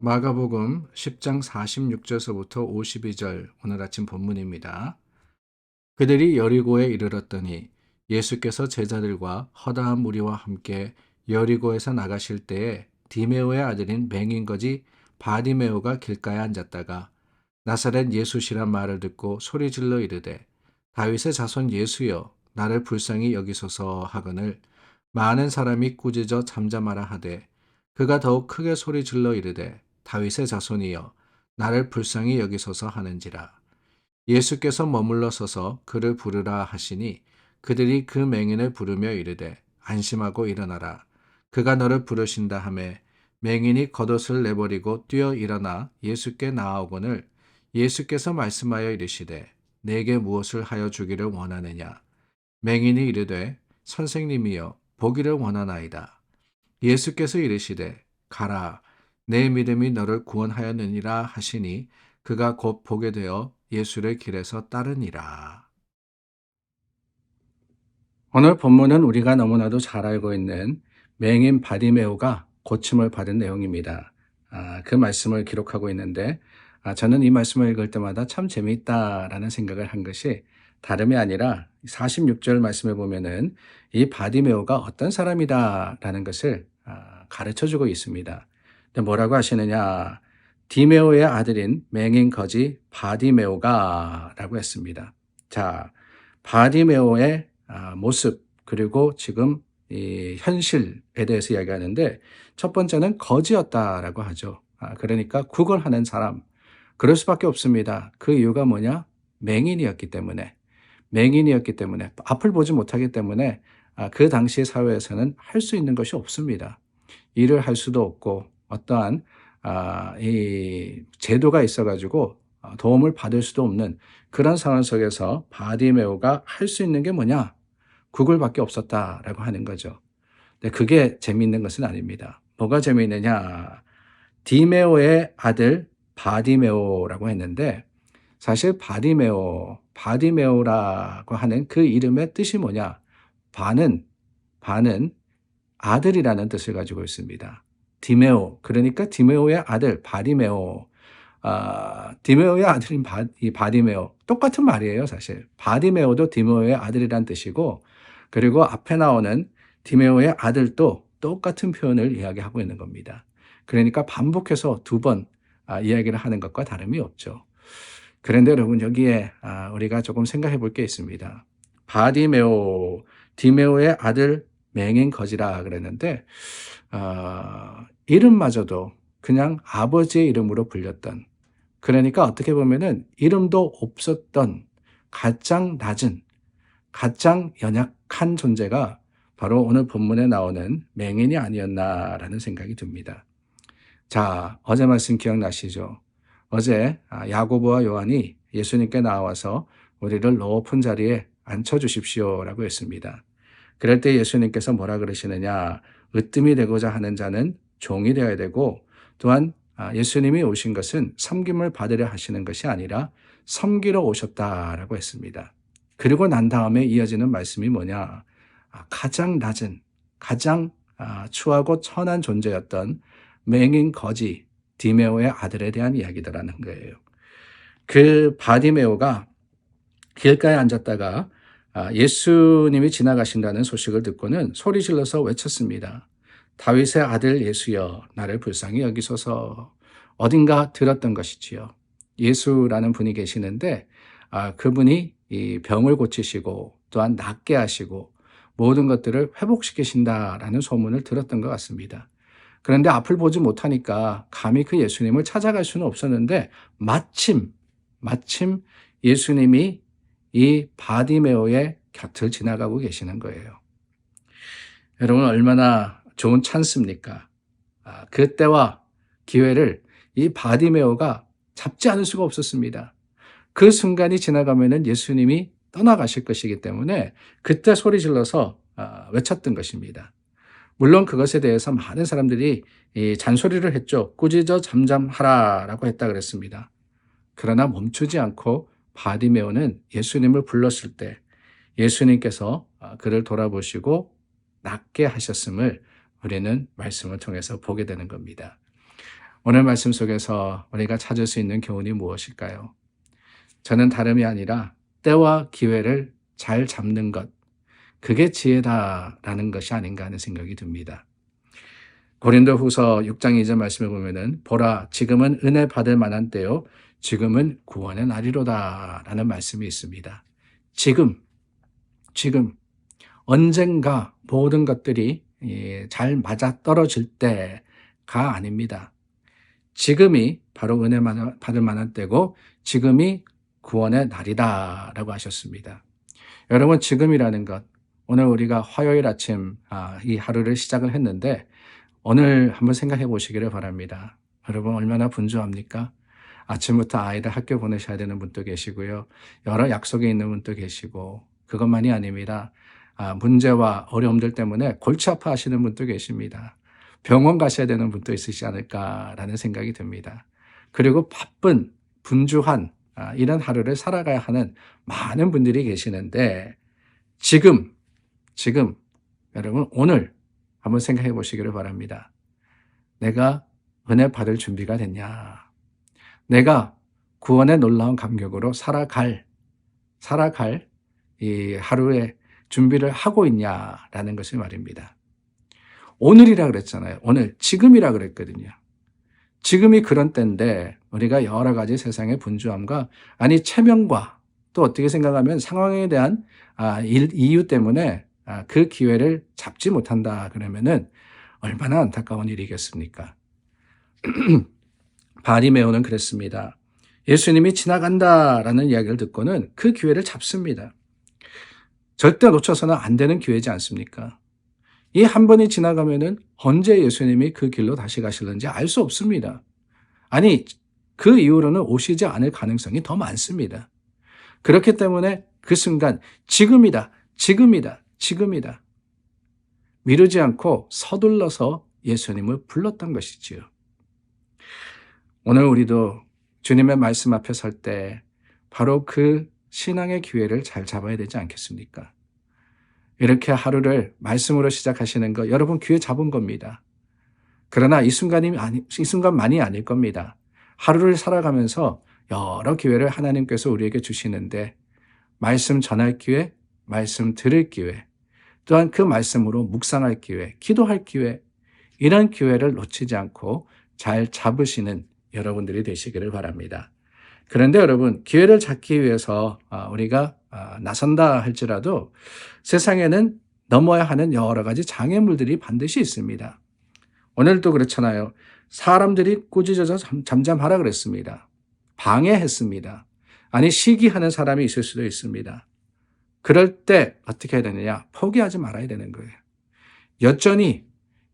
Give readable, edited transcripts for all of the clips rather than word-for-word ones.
마가복음 10장 46절서부터 52절 오늘 아침 본문입니다. 그들이 여리고에 이르렀더니 예수께서 제자들과 허다한 무리와 함께 여리고에서 나가실 때에 디메오의 아들인 맹인거지 바디메오가 길가에 앉았다가 나사렛 예수시란 말을 듣고 소리질러 이르되 다윗의 자손 예수여 나를 불쌍히 여기소서 하거늘 많은 사람이 꾸짖어 잠잠하라 하되 그가 더욱 크게 소리질러 이르되 다윗의 자손이여 나를 불쌍히 여기소서 하는지라. 예수께서 머물러 서서 그를 부르라 하시니 그들이 그 맹인을 부르며 이르되 안심하고 일어나라. 그가 너를 부르신다 하매 맹인이 겉옷을 내버리고 뛰어 일어나 예수께 나아오거늘 예수께서 말씀하여 이르시되 내게 무엇을 하여 주기를 원하느냐. 맹인이 이르되 선생님이여 보기를 원하나이다. 예수께서 이르시되 가라 내 믿음이 너를 구원하였느니라 하시니 그가 곧 보게 되어 예수를 길에서 따르니라. 오늘 본문은 우리가 너무나도 잘 알고 있는 맹인 바디메오가 고침을 받은 내용입니다. 그 말씀을 기록하고 있는데 저는 이 말씀을 읽을 때마다 참 재미있다라는 생각을 한 것이 다름이 아니라 46절 말씀에 보면은 이 바디메오가 어떤 사람이다라는 것을 가르쳐주고 있습니다. 뭐라고 하시느냐? 디메오의 아들인 맹인 거지 바디메오가 라고 했습니다. 자, 바디메오의 모습 그리고 지금 이 현실에 대해서 이야기하는데 첫 번째는 거지였다라고 하죠. 그러니까 구걸하는 사람. 그럴 수밖에 없습니다. 그 이유가 뭐냐? 맹인이었기 때문에 앞을 보지 못하기 때문에 그 당시 사회에서는 할 수 있는 것이 없습니다. 일을 할 수도 없고 어떠한 이 제도가 있어가지고 도움을 받을 수도 없는 그런 상황 속에서 바디메오가 할 수 있는 게 뭐냐? 구걸밖에 없었다라고 하는 거죠. 근데 그게 재미있는 것은 아닙니다. 뭐가 재미있느냐? 디메오의 아들 바디메오라고 했는데 사실 바디메오라고 하는 그 이름의 뜻이 뭐냐? 바는 아들이라는 뜻을 가지고 있습니다. 디메오, 그러니까 디메오의 아들 바디메오. 디메오의 아들인 바디메오. 똑같은 말이에요, 사실. 바디메오도 디메오의 아들이란 뜻이고, 그리고 앞에 나오는 디메오의 아들도 똑같은 표현을 이야기하고 있는 겁니다. 그러니까 반복해서 두 번 이야기를 하는 것과 다름이 없죠. 그런데 여러분, 여기에 우리가 조금 생각해 볼 게 있습니다. 바디메오, 디메오의 아들 맹인 거지라 그랬는데, 이름마저도 그냥 아버지의 이름으로 불렸던, 그러니까 어떻게 보면은 이름도 없었던 가장 낮은, 가장 연약한 존재가 바로 오늘 본문에 나오는 맹인이 아니었나라는 생각이 듭니다. 자, 어제 말씀 기억나시죠? 어제 야고보와 요한이 예수님께 나와서 우리를 높은 자리에 앉혀주십시오라고 했습니다. 그럴 때 예수님께서 뭐라 그러시느냐? 으뜸이 되고자 하는 자는 종이 되어야 되고 또한 예수님이 오신 것은 섬김을 받으려 하시는 것이 아니라 섬기러 오셨다라고 했습니다. 그리고 난 다음에 이어지는 말씀이 뭐냐? 가장 낮은, 가장 추하고 천한 존재였던 맹인 거지 디메오의 아들에 대한 이야기더라는 거예요. 그 바디메오가 길가에 앉았다가 예수님이 지나가신다는 소식을 듣고는 소리 질러서 외쳤습니다. 다윗의 아들 예수여 나를 불쌍히 여기소서. 어딘가 들었던 것이지요. 예수라는 분이 계시는데 그분이 이 병을 고치시고 또한 낫게 하시고 모든 것들을 회복시키신다라는 소문을 들었던 것 같습니다. 그런데 앞을 보지 못하니까 감히 그 예수님을 찾아갈 수는 없었는데 마침 예수님이 이 바디메오의 곁을 지나가고 계시는 거예요. 여러분 얼마나 좋은 찬스입니까? 그때와 기회를 이 바디메오가 잡지 않을 수가 없었습니다. 그 순간이 지나가면은 예수님이 떠나가실 것이기 때문에 그때 소리 질러서 외쳤던 것입니다. 물론 그것에 대해서 많은 사람들이 잔소리를 했죠. 꾸짖어 잠잠하라라고 했다 그랬습니다. 그러나 멈추지 않고 바디메오는 예수님을 불렀을 때 예수님께서 그를 돌아보시고 낫게 하셨음을 우리는 말씀을 통해서 보게 되는 겁니다. 오늘 말씀 속에서 우리가 찾을 수 있는 교훈이 무엇일까요? 저는 다름이 아니라 때와 기회를 잘 잡는 것, 그게 지혜다라는 것이 아닌가 하는 생각이 듭니다. 고린도후서 6장 2절 말씀에 보면은 보라 지금은 은혜 받을 만한 때요 지금은 구원의 날이로다라는 말씀이 있습니다. 지금 언젠가 모든 것들이 잘 맞아떨어질 때가 아닙니다. 지금이 바로 은혜 받을 만한 때고 지금이 구원의 날이다라고 하셨습니다. 여러분 지금이라는 것, 오늘 우리가 화요일 아침 이 하루를 시작을 했는데 오늘 한번 생각해 보시기를 바랍니다. 여러분 얼마나 분주합니까? 아침부터 아이들 학교 보내셔야 되는 분도 계시고요. 여러 약속에 있는 분도 계시고 그것만이 아닙니다. 문제와 어려움들 때문에 골치 아파하시는 분도 계십니다. 병원 가셔야 되는 분도 있으시지 않을까라는 생각이 듭니다. 그리고 바쁜 분주한 이런 하루를 살아가야 하는 많은 분들이 계시는데 지금 여러분 오늘 한번 생각해 보시기를 바랍니다. 내가 은혜 받을 준비가 됐냐? 내가 구원의 놀라운 감격으로 살아갈 이 하루의 준비를 하고 있냐라는 것을 말입니다. 오늘이라 그랬잖아요. 오늘, 지금이라 그랬거든요. 지금이 그런 때인데 우리가 여러 가지 세상의 분주함과 체면과 또 어떻게 생각하면 상황에 대한 이유 때문에 그 기회를 잡지 못한다 그러면은 얼마나 안타까운 일이겠습니까? 바리메오는 그랬습니다. 예수님이 지나간다라는 이야기를 듣고는 그 기회를 잡습니다. 절대 놓쳐서는 안 되는 기회지 않습니까? 이 한 번이 지나가면은 언제 예수님이 그 길로 다시 가실는지 알 수 없습니다. 그 이후로는 오시지 않을 가능성이 더 많습니다. 그렇기 때문에 그 순간 지금이다. 미루지 않고 서둘러서 예수님을 불렀던 것이지요. 오늘 우리도 주님의 말씀 앞에 설 때 바로 그 신앙의 기회를 잘 잡아야 되지 않겠습니까? 이렇게 하루를 말씀으로 시작하시는 거 여러분 기회 잡은 겁니다. 그러나 이 순간만이 아닐 겁니다. 하루를 살아가면서 여러 기회를 하나님께서 우리에게 주시는데 말씀 전할 기회, 말씀 들을 기회, 또한 그 말씀으로 묵상할 기회, 기도할 기회, 이런 기회를 놓치지 않고 잘 잡으시는 여러분들이 되시기를 바랍니다. 그런데 여러분 기회를 잡기 위해서 우리가 나선다 할지라도 세상에는 넘어야 하는 여러 가지 장애물들이 반드시 있습니다. 오늘도 그렇잖아요. 사람들이 꾸짖어서 잠잠하라 그랬습니다. 방해했습니다. 시기하는 사람이 있을 수도 있습니다. 그럴 때 어떻게 해야 되느냐? 포기하지 말아야 되는 거예요. 여전히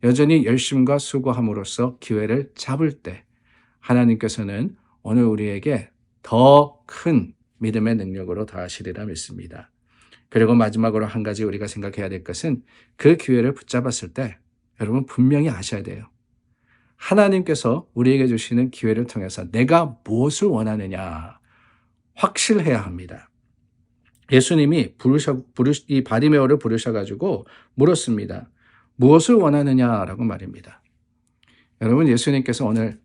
열심과 수고함으로써 기회를 잡을 때 하나님께서는 오늘 우리에게 더 큰 믿음의 능력으로 더하시리라 믿습니다. 그리고 마지막으로 한 가지 우리가 생각해야 될 것은 그 기회를 붙잡았을 때 여러분 분명히 아셔야 돼요. 하나님께서 우리에게 주시는 기회를 통해서 내가 무엇을 원하느냐 확실해야 합니다. 예수님이 이 바리메오를 부르셔가지고 물었습니다. 무엇을 원하느냐라고 말입니다. 여러분 예수님께서 오늘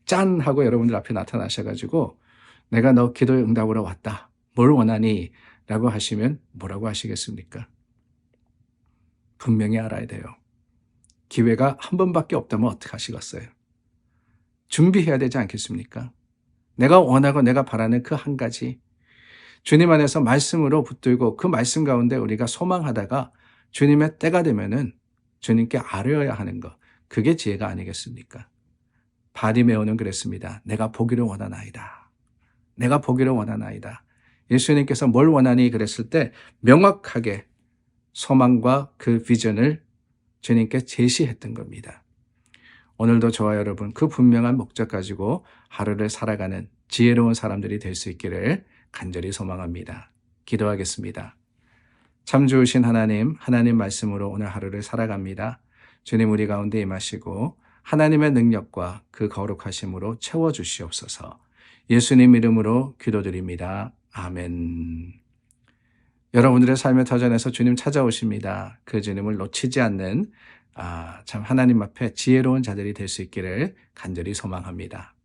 짠 하고 여러분들 앞에 나타나셔가지고 내가 너 기도의 응답으로 왔다. 뭘 원하니? 라고 하시면 뭐라고 하시겠습니까? 분명히 알아야 돼요. 기회가 한 번밖에 없다면 어떻게 하시겠어요? 준비해야 되지 않겠습니까? 내가 원하고 내가 바라는 그 한 가지 주님 안에서 말씀으로 붙들고 그 말씀 가운데 우리가 소망하다가 주님의 때가 되면은 주님께 아뢰어야 하는 것, 그게 지혜가 아니겠습니까? 바리메오는 그랬습니다. 내가 보기를 원하나이다. 예수님께서 뭘 원하니 그랬을 때 명확하게 소망과 그 비전을 주님께 제시했던 겁니다. 오늘도 저와 여러분 그 분명한 목적 가지고 하루를 살아가는 지혜로운 사람들이 될 수 있기를 간절히 소망합니다. 기도하겠습니다. 참 좋으신 하나님 말씀으로 오늘 하루를 살아갑니다. 주님 우리 가운데 임하시고 하나님의 능력과 그 거룩하심으로 채워주시옵소서. 예수님 이름으로 기도드립니다. 아멘. 여러분들의 삶의 터전에서 주님 찾아오십니다. 그 주님을 놓치지 않는 참 하나님 앞에 지혜로운 자들이 될 수 있기를 간절히 소망합니다.